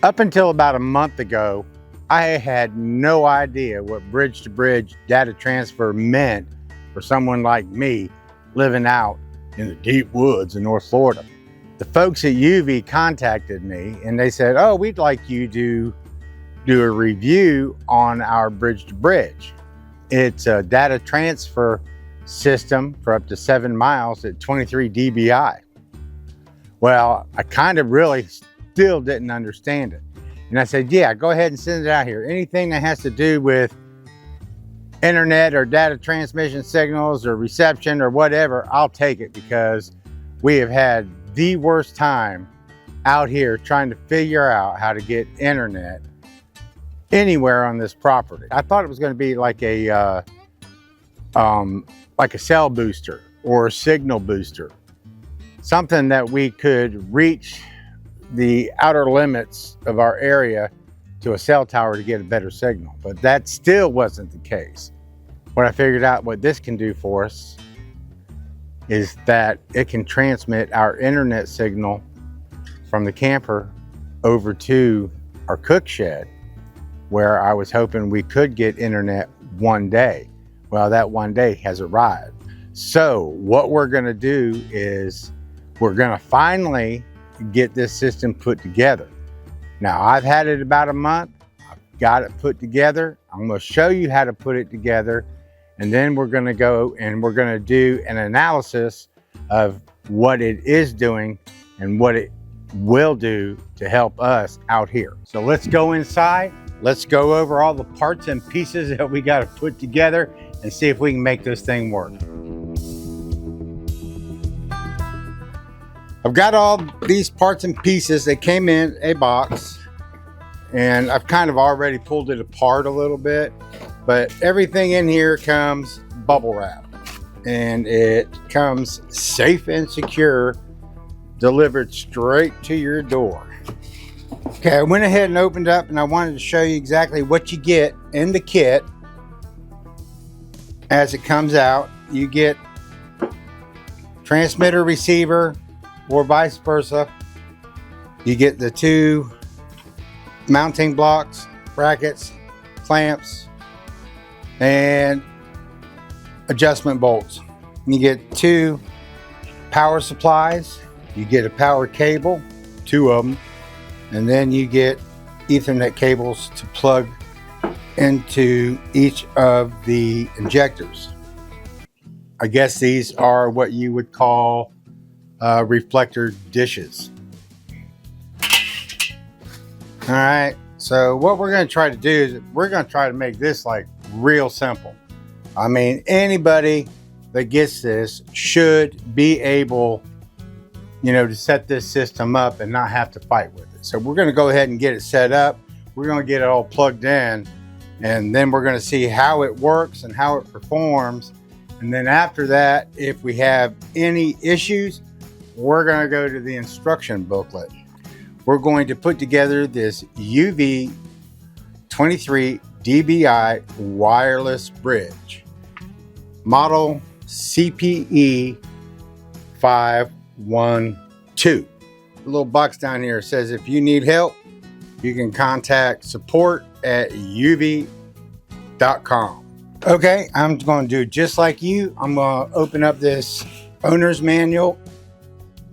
Up until about a month ago, I had no idea what bridge-to-bridge data transfer meant for someone like me living out in the deep woods in North Florida. The folks at UeeVii contacted me and they said, oh, we'd like you to do a review on our bridge-to-bridge. It's a data transfer system for up to 7 miles at 23 dBi. Well, I kind of really still didn't understand it. And I said, yeah, go ahead and send it out here. Anything that has to do with internet or data transmission signals or reception or whatever, I'll take it, because we have had the worst time out here trying to figure out how to get internet anywhere on this property. I thought it was going to be like a cell booster or a signal booster, something that we could reach the outer limits of our area to a cell tower to get a better signal, but that still wasn't the case. What I figured out what this can do for us is that it can transmit our internet signal from the camper over to our cook shed, where I was hoping we could get internet one day. Well, that one day has arrived. So what we're gonna do is we're gonna finally get this system put together. Now, I've had it about a month. I've got it put together. I'm going to show you how to put it together, and then we're going to go and we're going to do an analysis of what it is doing and what it will do to help us out here. So let's go inside. Let's go over all the parts and pieces that we got to put together and see if we can make this thing work. I've got all these parts and pieces that came in a box, and I've kind of already pulled it apart a little bit, but everything in here comes bubble wrap, and it comes safe and secure, delivered straight to your door. Okay, I went ahead and opened up, and I wanted to show you exactly what you get in the kit as it comes out. You get transmitter, receiver, or vice versa. You get the 2 mounting blocks, brackets, clamps, and adjustment bolts. You get 2 power supplies. You get a power cable, 2 of them, and then you get Ethernet cables to plug into each of the injectors. I guess these are what you would call reflector dishes. All right, so what we're going to try to do is we're going to try to make this like real simple. I mean, anybody that gets this should be able, you know, to set this system up and not have to fight with it. So we're going to go ahead and get it set up. We're going to get it all plugged in, and then we're going to see how it works and how it performs. And then after that, if we have any issues, we're going to go to the instruction booklet. We're going to put together this UeeVii 23 dBi wireless bridge, model CPE512. The little box down here says if you need help, you can contact support@ueevii.com. Okay, I'm going to do just like you. I'm going to open up this owner's manual,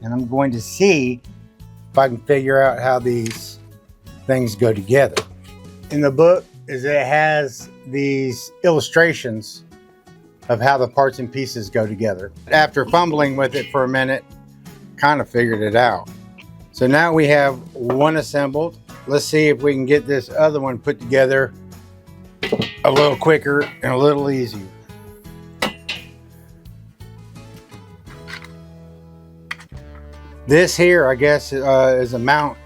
and I'm going to see if I can figure out how these things go together. In the book it has these illustrations of how the parts and pieces go together. After fumbling with it for a minute, kind of figured it out. So now we have one assembled. Let's see if we can get this other one put together a little quicker and a little easier. This here, I guess, is a mount.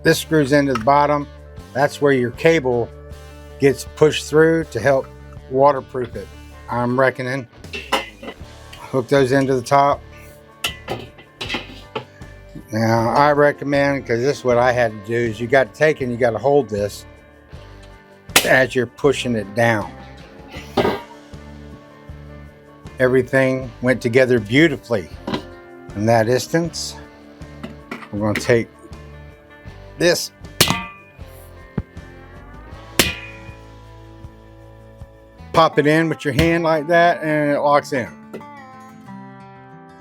This screws into the bottom. That's where your cable gets pushed through to help waterproof it, I'm reckoning. Hook those into the top. Now, I recommend, because this is what I had to do, is you got to take and you got to hold this as you're pushing it down. Everything went together beautifully. In that instance, we're going to take this pop it in with your hand like that and it locks in.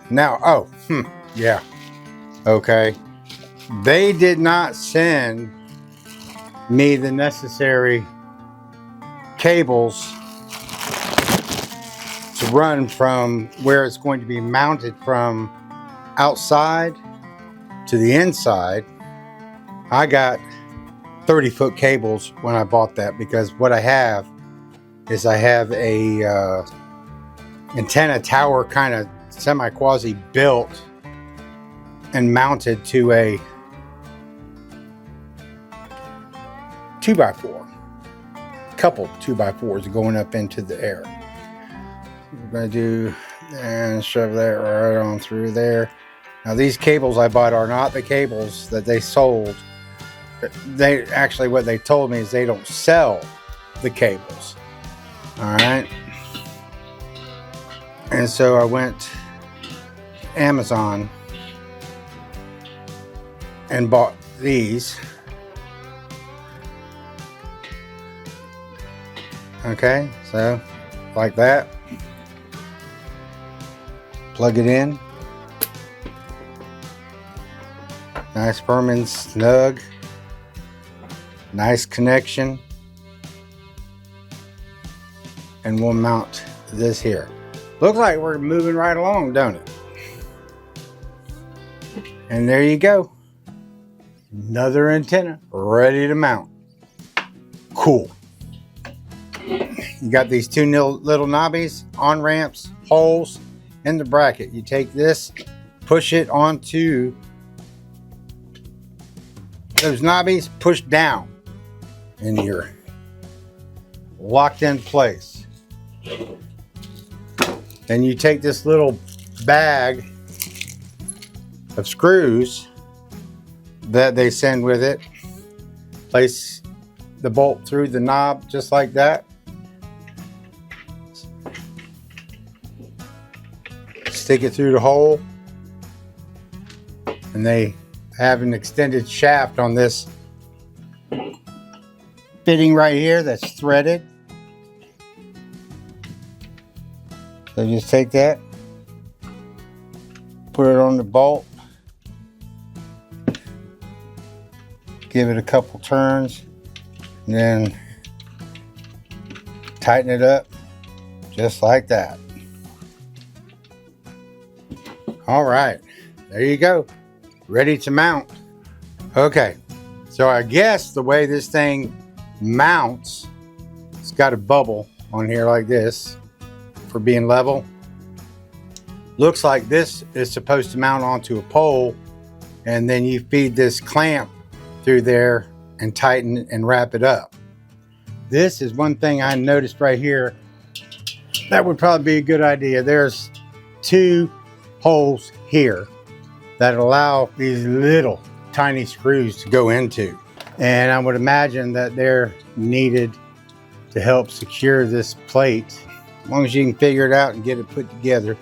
Now, yeah, okay. They did not send me the necessary cables to run from where it's going to be mounted from outside to the inside. I got 30-foot cables when I bought that, because what I have is I have a antenna tower kind of semi-quasi built and mounted to a 2x4. Couple 2x4s going up into the air. We're going to do and shove that right on through there. Now these cables I bought are not the cables that they sold. They actually, what they told me is they don't sell the cables. All right. And so I went to Amazon and bought these. Okay, so like that. Plug it in. Nice firm and snug. Nice connection. And we'll mount this here. Looks like we're moving right along, don't it? And there you go. Another antenna ready to mount. Cool. You got these two little knobbies, on ramps, holes in the bracket. You take this, push it onto those knobbies, push down, and you're locked in place. Then you take this little bag of screws that they send with it, place the bolt through the knob just like that. Stick it through the hole, and they have an extended shaft on this fitting right here that's threaded. So just take that, put it on the bolt, give it a couple turns, and then tighten it up just like that. All right, there you go, ready to mount. Okay, so I guess the way this thing mounts, it's got a bubble on here like this for being level. Looks like this is supposed to mount onto a pole, and then you feed this clamp through there and tighten and wrap it up. This is one thing I noticed right here that would probably be a good idea. There's two holes here that allow these little tiny screws to go into, and I would imagine that they're needed to help secure this plate. As long as you can figure it out and get it put together,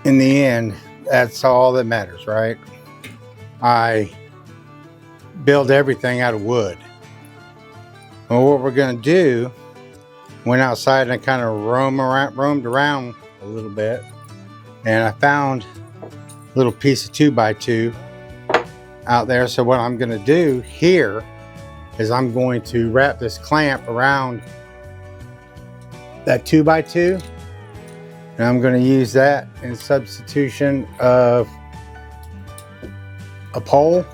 in the end, that's all that matters, right? I build everything out of wood. Well, what we're going to do, went outside and kind of roamed around a little bit, and I found a little piece of 2x2 out there. So what I'm going to do here is I'm going to wrap this clamp around that 2x2, and I'm going to use that in substitution of a pole.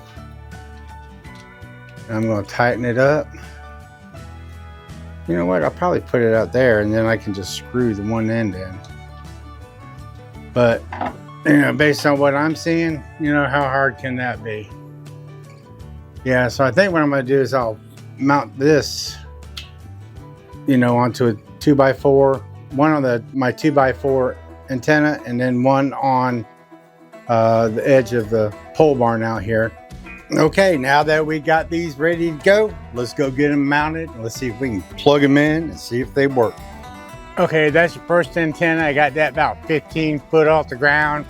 And I'm going to tighten it up. You know what, I'll probably put it out there, and then I can just screw the one end in. But, you know, based on what I'm seeing, you know, how hard can that be? Yeah, so I think what I'm going to do is I'll mount this, you know, onto a 2x4, one on my 2x4 antenna, and then one on the edge of the pole barn out here. Okay, now that we got these ready to go, let's go get them mounted. Let's see if we can plug them in and see if they work. Okay, that's your first antenna. I got that about 15 foot off the ground.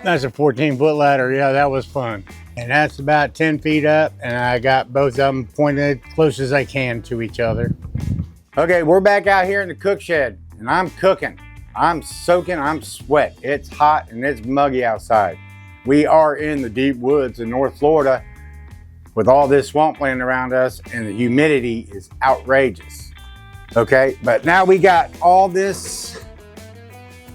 That's a 14-foot ladder. Yeah, that was fun. And that's about 10 feet up, and I got both of them pointed close as I can to each other. Okay, we're back out here in the cook shed, and I'm cooking. I'm soaking, I'm sweat. It's hot and it's muggy outside. We are in the deep woods in North Florida with all this swampland around us, and the humidity is outrageous. Okay, but now we got all this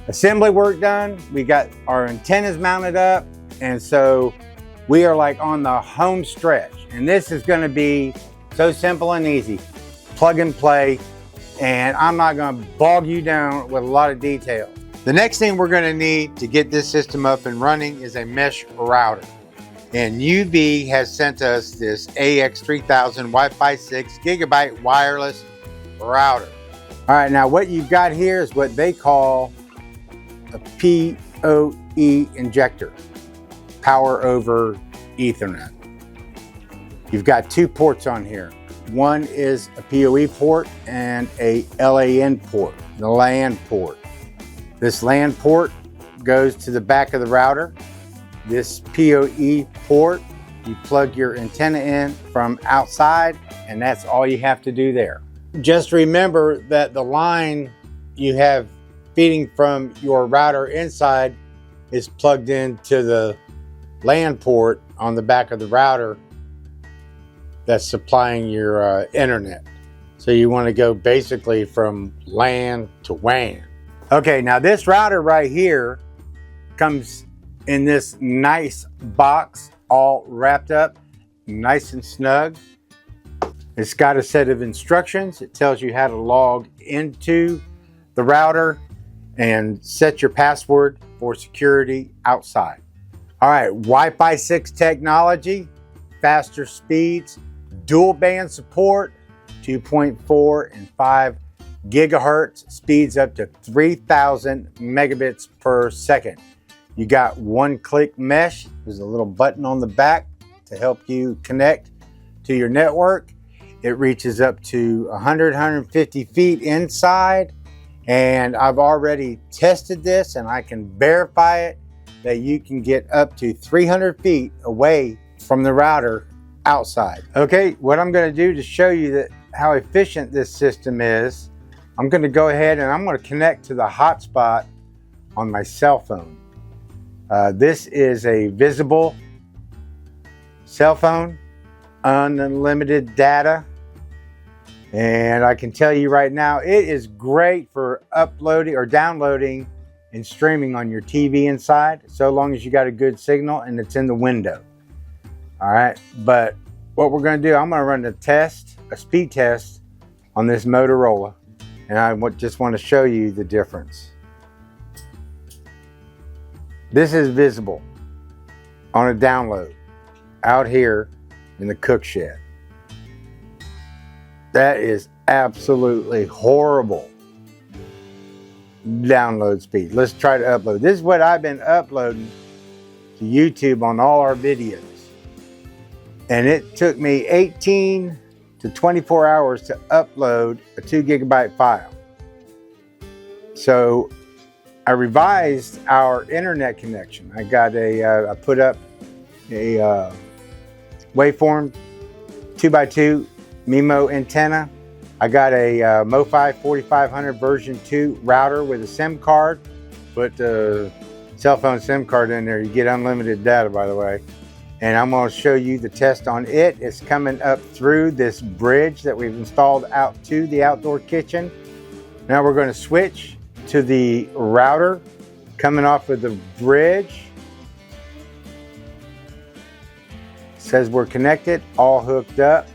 assembly work done. We got our antennas mounted up, and so we are like on the home stretch. And this is gonna be so simple and easy. Plug and play, and I'm not gonna bog you down with a lot of detail. The next thing we're gonna need to get this system up and running is a mesh router. And UeeVii has sent us this AX3000 Wi-Fi 6 GB wireless router. All right, now what you've got here is what they call a PoE injector, power over Ethernet. You've got two ports on here. One is a PoE port and a LAN port, the LAN port. This LAN port goes to the back of the router. This PoE port, you plug your antenna in from outside, and that's all you have to do there. Just remember that the line you have feeding from your router inside is plugged into the LAN port on the back of the router that's supplying your internet. So you want to go basically from LAN to WAN. Okay, now this router right here comes in this nice box, all wrapped up, nice and snug. It's got a set of instructions. It tells you how to log into the router and set your password for security outside. All right, Wi-Fi 6 technology, faster speeds, dual band support, 2.4 and 5 gigahertz, speeds up to 3,000 megabits per second. You got one-click mesh. There's a little button on the back to help you connect to your network. It reaches up to 150 feet inside, and I've already tested this and I can verify it that you can get up to 300 feet away from the router outside. Okay, what I'm going to do to show you that how efficient this system is, I'm going to go ahead and I'm going to connect to the hotspot on my cell phone. This is a visible cell phone, unlimited data, and I can tell you right now it is great for uploading or downloading and streaming on your TV inside, so long as you got a good signal and it's in the window. All right, but what we're going to do, I'm going to run a speed test on this Motorola, and I just want to show you the difference. This is visible on a download out here in the cook shed. That is absolutely horrible download speed. Let's try to upload. This is what I've been uploading to YouTube on all our videos. And it took me 18 to 24 hours to upload a 2 gigabyte file. So I revised our internet connection. I got I put up a WaveForm 2x2 MIMO antenna. I got a MOFI 4500 version 2 router with a SIM card. Put the cell phone SIM card in there. You get unlimited data, by the way. And I'm going to show you the test on it. It's coming up through this bridge that we've installed out to the outdoor kitchen. Now we're going to switch to the router coming off of the bridge. It says we're connected, all hooked up.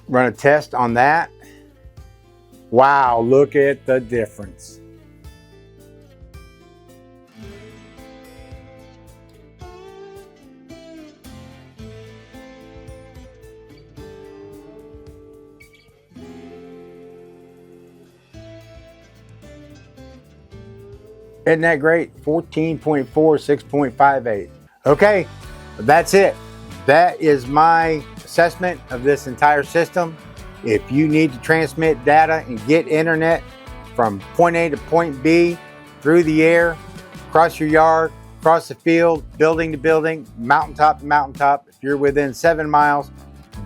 Run a test on that. Wow, look at the difference. Isn't that great? 14.4, 6.58. Okay, that's it. That is my assessment of this entire system. If you need to transmit data and get internet from point A to point B through the air, across your yard, across the field, building to building, mountaintop to mountaintop. If you're within 7 miles,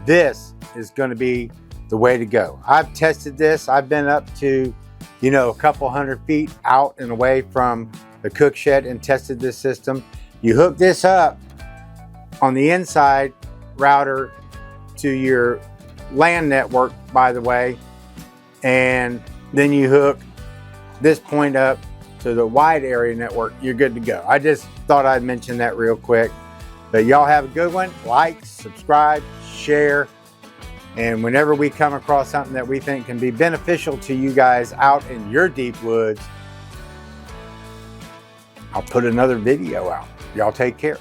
this is going to be the way to go. I've tested this. I've been up to, you know, a couple hundred feet out and away from the cook shed and tested this system. You hook this up on the inside router to your LAN network, by the way, and then you hook this point up to the wide area network. You're good to go. I just thought I'd mention that real quick. But y'all have a good one. Like, subscribe, share, and whenever we come across something that we think can be beneficial to you guys out in your deep woods, I'll put another video out. Y'all take care.